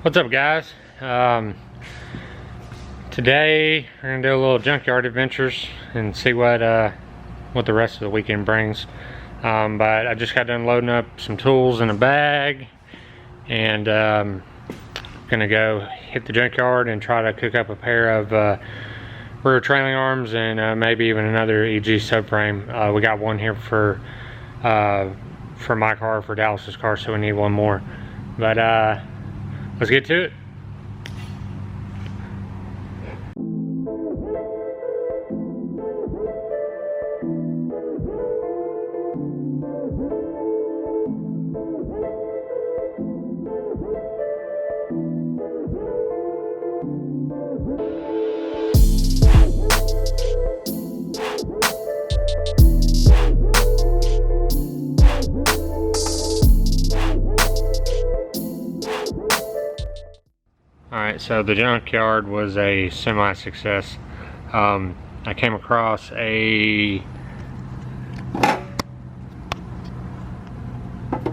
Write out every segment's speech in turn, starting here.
What's up, guys? Today we're gonna do a little junkyard adventures and see what the rest of the weekend brings. But I just got done loading up some tools in a bag, and gonna go hit the junkyard and try to cook up a pair of rear trailing arms and maybe even another EG subframe. We got one here for my car, for Dallas's car, so we need one more. But let's get to it. Alright, so the junkyard was a semi-success. I came across a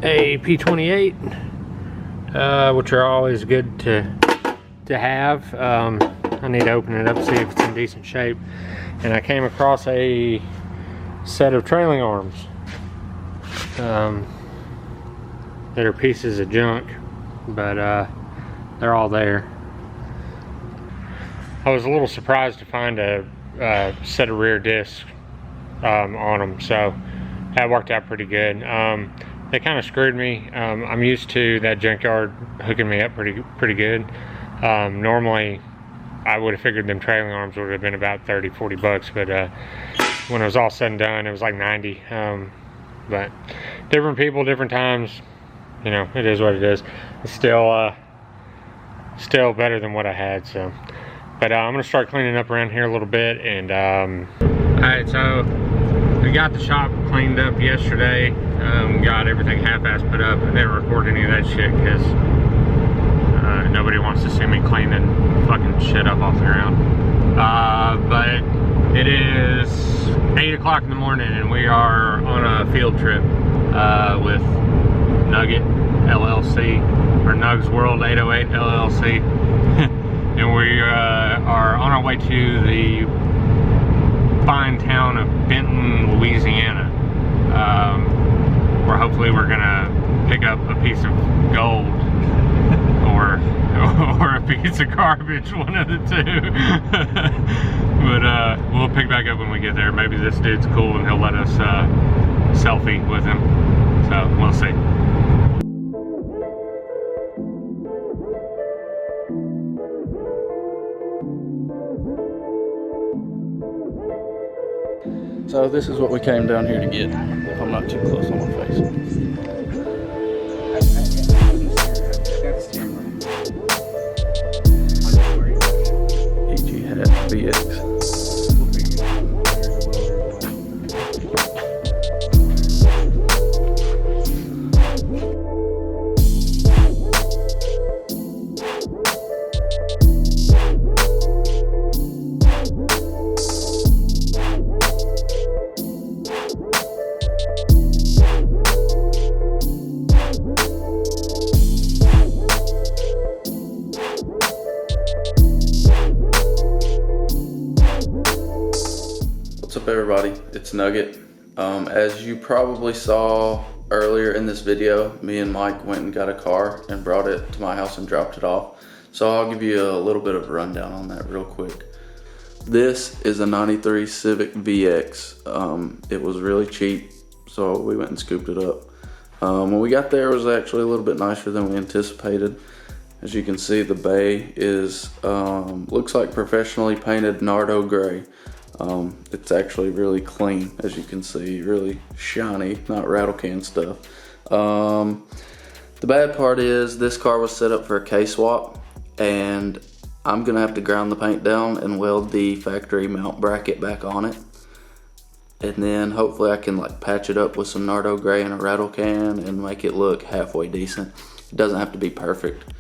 P28, which are always good to have. I need to open it up, see if it's in decent shape. And I came across a set of trailing arms that are pieces of junk, but they're all there. I was a little surprised to find a set of rear discs on them, so that worked out pretty good. They kind of screwed me. I'm used to that junkyard hooking me up pretty good. Normally I would have figured them trailing arms would have been about 30-40 bucks, but when it was all said and done, it was like 90. But different people, different times, you know, it is what it is. It's still better than what I had. So, but I'm gonna start cleaning up around here a little bit. And all right, so we got the shop cleaned up yesterday. Got everything half-assed put up. I didn't record any of that shit because nobody wants to see me cleaning fucking shit up off the ground. But it is 8 o'clock in the morning and we are on a field trip with Nugget LLC, or Nuggs World 808 LLC. And we are on our way to the fine town of Benton, Louisiana, where hopefully we're gonna pick up a piece of gold or a piece of garbage, one of the two. But we'll pick back up when we get there. Maybe this dude's cool and he'll let us selfie with him, so we'll see. So this is what we came down here to get, if I'm not too close on my face. EG hat VX. What's up, everybody? It's Nugget. As you probably saw earlier in this video, me and Mike went and got a car and brought it to my house and dropped it off. So I'll give you a little bit of a rundown on that real quick. This is a 93 Civic VX. It was really cheap, so we went and scooped it up. When we got there, it was actually a little bit nicer than we anticipated. As you can see, the bay is looks like professionally painted Nardo gray. It's actually really clean, as you can see, really shiny, not rattle can stuff. The bad part is this car was set up for a K-swap, and I'm gonna have to ground the paint down and weld the factory mount bracket back on it. And then hopefully I can like patch it up with some Nardo gray and a rattle can and make it look halfway decent. It doesn't have to be perfect.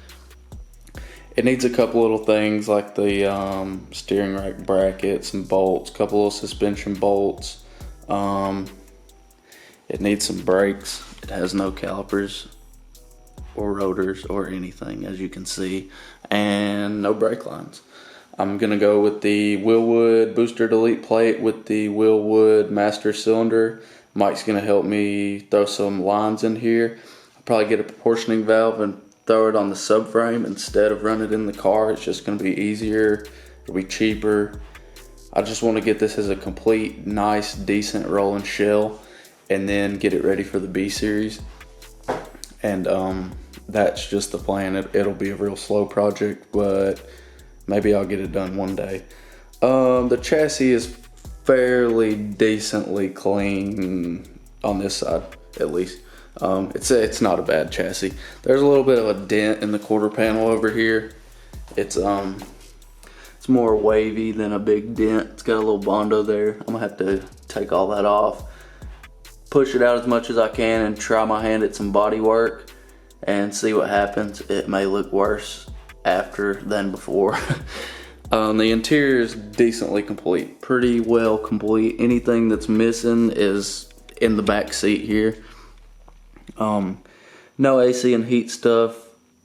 It needs a couple little things like the steering rack brackets and bolts, a couple of suspension bolts. It needs some brakes. It has no calipers or rotors or anything, as you can see, and no brake lines. I'm going to go with the Wilwood booster delete plate with the Wilwood master cylinder. Mike's going to help me throw some lines in here. I'll probably get a proportioning valve and throw it on the subframe instead of run it in the car. It's just going to be easier, it'll be cheaper. I just want to get this as a complete, nice, decent rolling shell and then get it ready for the B series. And that's just the plan. It'll be a real slow project, but maybe I'll get it done one day. The chassis is fairly decently clean on this side, at least. It's not a bad chassis. There's a little bit of a dent in the quarter panel over here. It's more wavy than a big dent. It's got a little Bondo there. I'm gonna have to take all that off, push it out as much as I can, and try my hand at some body work and see what happens. It may look worse after than before. The interior is decently complete, pretty well complete. Anything that's missing is in the back seat here. No AC and heat stuff.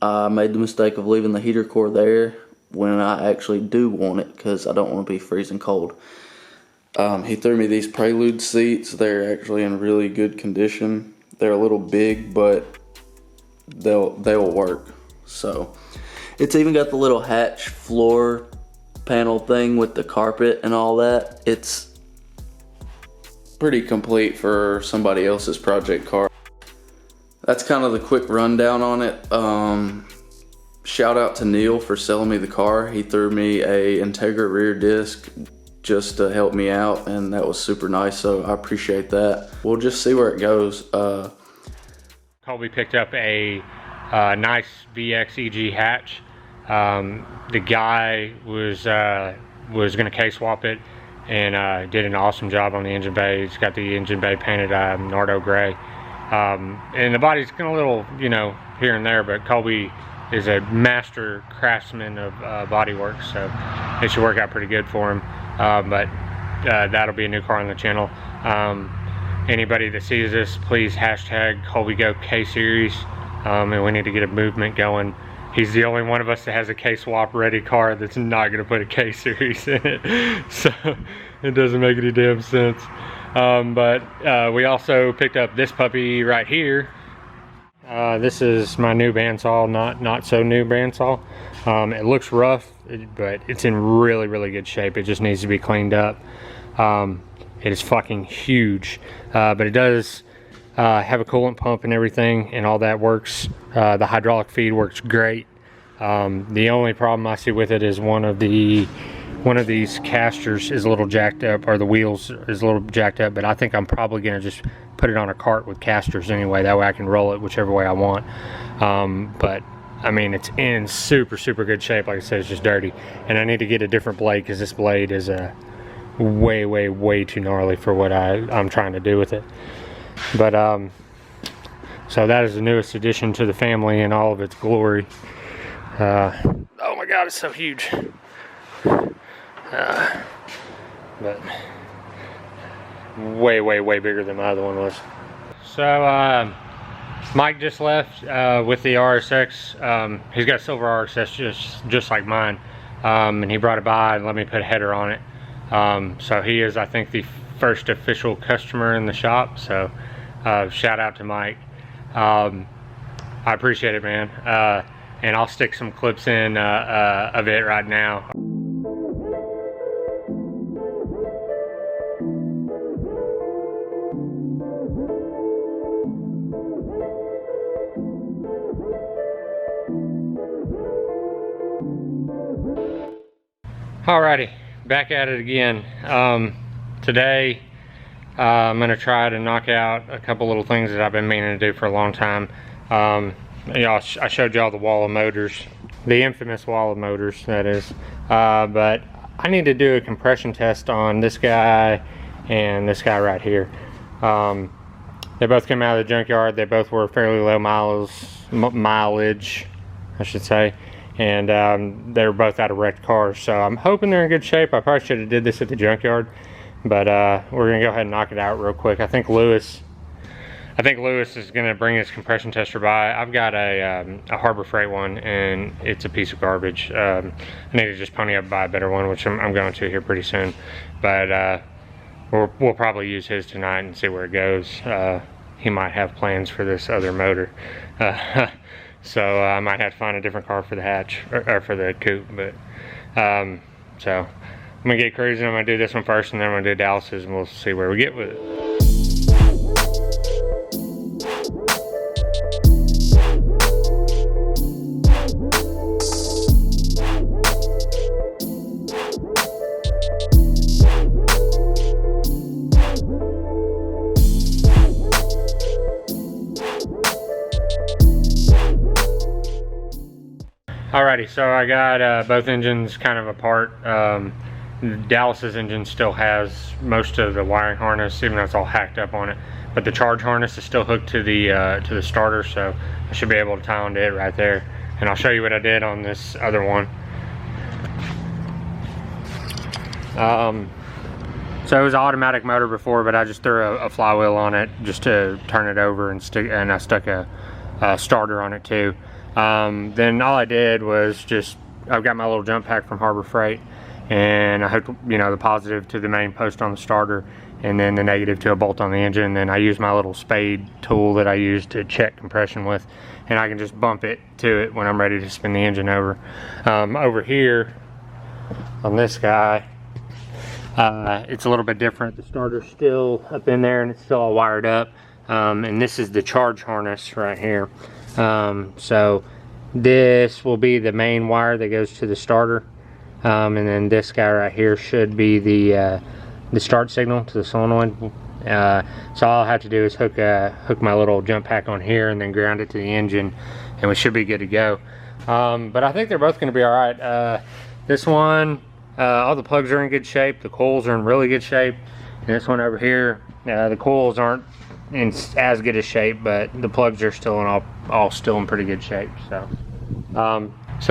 I made the mistake of leaving the heater core there when I actually do want it, because I don't want to be freezing cold. He threw me these Prelude seats. They're actually in really good condition. They're a little big, but they'll work. So it's even got the little hatch floor panel thing with the carpet and all that. It's pretty complete for somebody else's project car. That's kind of the quick rundown on it. Shout out to Neil for selling me the car. He threw me a Integra rear disc just to help me out, and that was super nice, so I appreciate that. We'll just see where it goes. Colby picked up a nice VX EG hatch. The guy was gonna K-swap it and did an awesome job on the engine bay. He's got the engine bay painted Nardo gray. And the body's a little, here and there, but Colby is a master craftsman of bodywork, so it should work out pretty good for him. But that'll be a new car on the channel. Anybody that sees this, please hashtag ColbyGo K-Series, and we need to get a movement going. He's the only one of us that has a K-swap ready car that's not going to put a K-Series in it, so it doesn't make any damn sense. But we also picked up this puppy right here. This is my new bandsaw, not so new bandsaw. It looks rough, but it's in really good shape. It just needs to be cleaned up. It is fucking huge, but it does have a coolant pump and everything, and all that works. The hydraulic feed works great. The only problem I see with it is one of these casters is a little jacked up, or the wheels is a little jacked up, but I think I'm probably gonna just put it on a cart with casters anyway. That way I can roll it whichever way I want. But I mean, it's in super good shape. Like I said, it's just dirty, and I need to get a different blade because this blade is way too gnarly for what I'm trying to do with it. But so that is the newest addition to the family in all of its glory. Oh my god, it's so huge. But way bigger than my other one was. So Mike just left with the RSX. He's got a silver RSX just like mine, and he brought it by and let me put a header on it. So he is, I think, the first official customer in the shop, so shout out to Mike. I appreciate it, man. And I'll stick some clips in of it right now. Alrighty, back at it again. Today I'm gonna try to knock out a couple little things that I've been meaning to do for a long time. I showed y'all the wall of motors, the infamous wall of motors, that is. But I need to do a compression test on this guy and this guy right here. They both came out of the junkyard. They both were fairly low mileage, I should say. And they were both out of wrecked cars, so I'm hoping they're in good shape. I probably should have did this at the junkyard, but we're gonna go ahead and knock it out real quick. I think Lewis I think Lewis is going to bring his compression tester by. I've got a Harbor Freight one, and it's a piece of garbage. I need to just pony up and buy a better one, which I'm going to here pretty soon. But we'll probably use his tonight and see where it goes. He might have plans for this other motor. So I might have to find a different car for the hatch, or for the coupe. But so I'm going to get cruising. I'm going to do this one first, and then I'm going to do Dallas's, and we'll see where we get with it. Alrighty, so I got both engines kind of apart. Dallas's engine still has most of the wiring harness, even though it's all hacked up on it. But the charge harness is still hooked to the starter, so I should be able to tie onto it right there. And I'll show you what I did on this other one. So it was an automatic motor before, but I just threw a flywheel on it just to turn it over and I stuck a starter on it too. Then all I did was I've got my little jump pack from Harbor Freight, and I hooked, the positive to the main post on the starter, and then the negative to a bolt on the engine. And then I used my little spade tool that I use to check compression with, and I can just bump it to it when I'm ready to spin the engine over. Over here on this guy, it's a little bit different. The starter's still up in there and it's still all wired up, and this is the charge harness right here. So this will be the main wire that goes to the starter, and then this guy right here should be the start signal to the solenoid. So all I'll have to do is hook my little jump pack on here and then ground it to the engine, and we should be good to go. But I think they're both going to be all right. This one, all the plugs are in good shape. The coils are in really good shape. And this one over here, the coils aren't in as good a shape, but the plugs are still all still in pretty good shape. So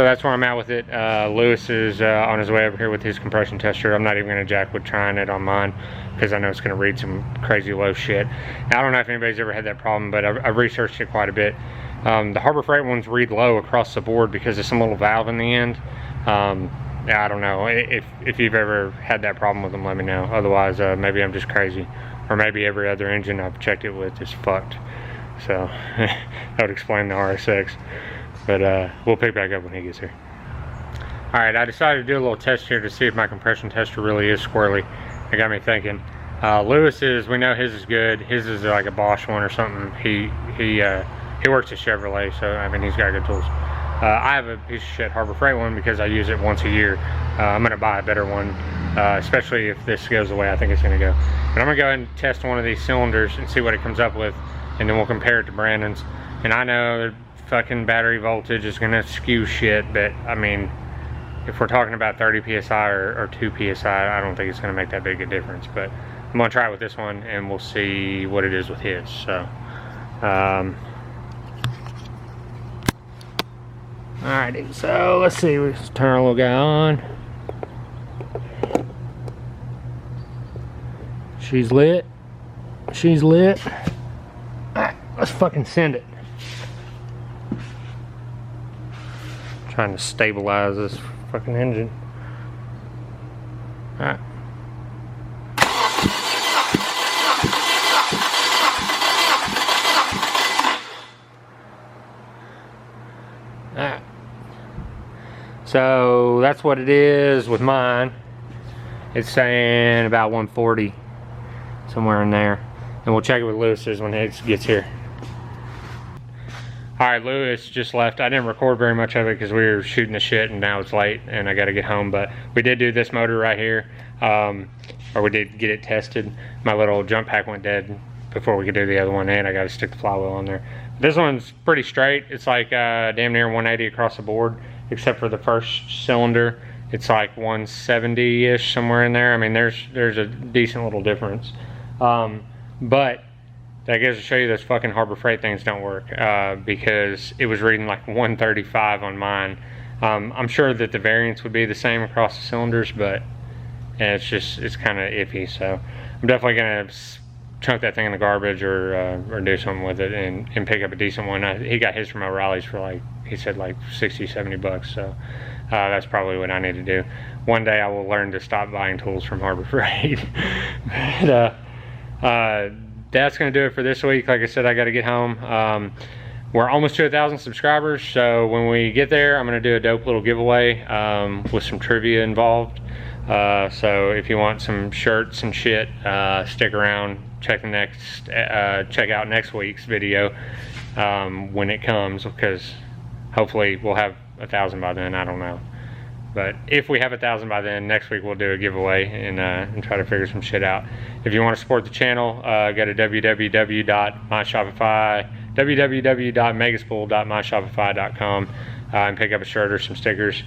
that's where I'm at with it. Lewis is on his way over here with his compression tester. I'm not even going to jack with trying it on mine because I know it's going to read some crazy low shit. Now, I don't know if anybody's ever had that problem, but I've researched it quite a bit. The Harbor Freight ones read low across the board because there's some little valve in the end. I don't know. If you've ever had that problem with them, let me know. Otherwise, maybe I'm just crazy. Or maybe every other engine I've checked it with is fucked. So that would explain the RSX. But we'll pick back up when he gets here. Alright, I decided to do a little test here to see if my compression tester really is squirrely. It got me thinking. Lewis's, we know his is good. His is like a Bosch one or something. He works at Chevrolet, so I mean he's got good tools. I have a piece of shit Harbor Freight one because I use it once a year. I'm gonna buy a better one, especially if this goes the way I think it's gonna go. But I'm gonna go ahead and test one of these cylinders and see what it comes up with, and then we'll compare it to Brandon's. And I know the fucking battery voltage is gonna skew shit, but I mean, if we're talking about 30 psi or 2 psi, I don't think it's gonna make that big a difference. But I'm gonna try it with this one, and we'll see what it is with his. So. Alrighty, so let's see, let's turn our little guy on. She's lit. She's lit. Alright, let's fucking send it. Trying to stabilize this fucking engine. Alright. Alright. So that's what it is with mine. It's saying about 140, somewhere in there. And we'll check it with Lewis's when he gets here. Alright, Lewis just left. I didn't record very much of it because we were shooting the shit and now it's late and I gotta get home. But we did do this motor right here. Or we did get it tested. My little jump pack went dead before we could do the other one, and I gotta stick the flywheel on there. This one's pretty straight. It's like damn near 180 across the board, except for the first cylinder. It's like 170-ish, somewhere in there. I mean, there's a decent little difference. But that goes to show you those fucking Harbor Freight things don't work, because it was reading like 135 on mine. I'm sure that the variance would be the same across the cylinders, but it's kind of iffy. So I'm definitely gonna chunk that thing in the garbage or do something with it and pick up a decent one. He got his from O'Reilly's for like, he said like 60, 70 bucks. So that's probably what I need to do. One day I will learn to stop buying tools from Harbor Freight. But that's going to do it for this week. Like I said, I got to get home. We're almost to 1,000 subscribers, so when we get there, I'm going to do a dope little giveaway with some trivia involved. So if you want some shirts and shit, stick around. Check out next week's video when it comes, because hopefully we'll have 1,000 by then. I don't know, but if we have 1,000 by then, next week we'll do a giveaway and try to figure some shit out. If you want to support the channel, go to www.megaspool.myshopify.com and pick up a shirt or some stickers.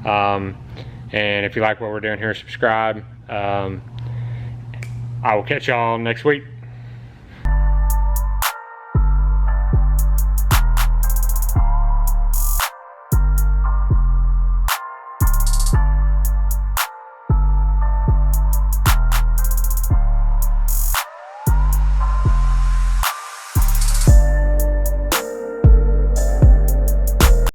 And if you like what we're doing here, subscribe. I will catch y'all next week.